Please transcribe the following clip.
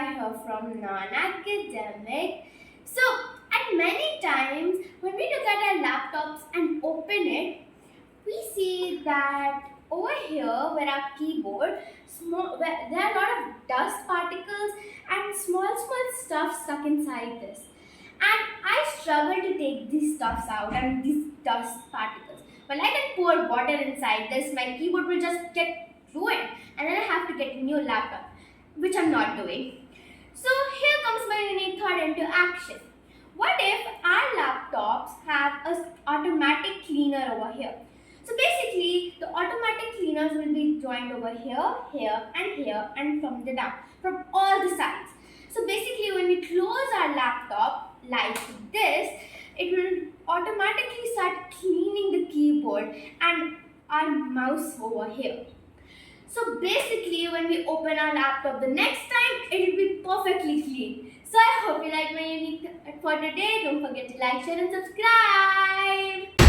Deetya here from Non-Academic. So, at many times when we look at our laptops and open it, we see that over here where our keyboard, where there are a lot of dust particles and small stuff stuck inside this. And I struggle to take these stuffs out and these dust particles. Well, I can pour water inside this, my keyboard will just get ruined and then I have to get a new laptop, which I'm not doing. So here comes my unique thought into action. What if our laptops have an automatic cleaner over here? So basically, the automatic cleaners will be joined over here, here, and from the down, from all the sides. So basically, when we close our laptop like this, it will automatically start cleaning the keyboard and our mouse over here. So basically, when we open our laptop the next time, it will be perfectly clean. So I hope you like my unique for today. Don't forget to like, share and subscribe.